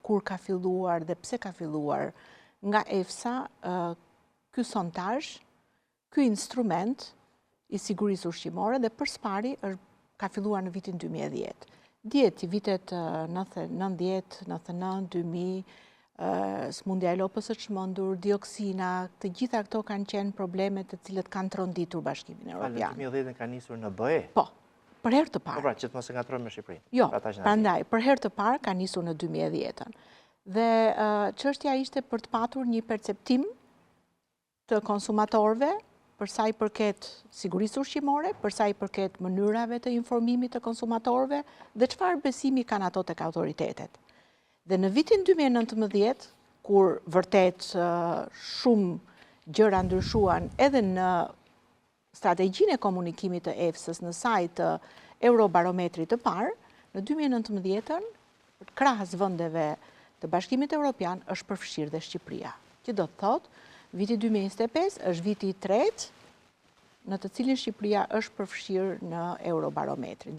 kur ka filluar dhe pse ka filluar nga EFSA ky sondazh, ky instrument i sigurisë ushqimore dhe përspari ka filluar në vitin 2010. Djeti vitet 90, 99, 2000, smundja e lopës së çmendur, dioksina, të gjitha këto kanë qenë probleme të cilët kanë tronditur Bashkimin Evropian. Në 2010 ka nisur në BE? Po, për herë të parë. Po pra, që të mos e ngatrojmë me Shqipërinë. Jo, prandaj, për herë të parë ka nisur në 2010-ën. Dhe çështja ishte për të patur një perceptim të konsumatorëve për sa i përket sigurisë ushqimore, për sa i përket mënyrave të informimit të konsumatorëve dhe çfarë besimi kanë ato tek autoritetet. Dhe në vitin 2019, kur vërtet shumë gjëra ndryshuan edhe në strategjinë e komunikimit të EFSA-s në sajt të Eurobarometrit të parë, në 2019-ën, krahas vendeve të Bashkimit Evropian është përfshirë dhe Shqipëria. Që do të thotë, viti 2025 është viti i tretë në të cilin Shqipëria është përfshirë në Eurobarometrin.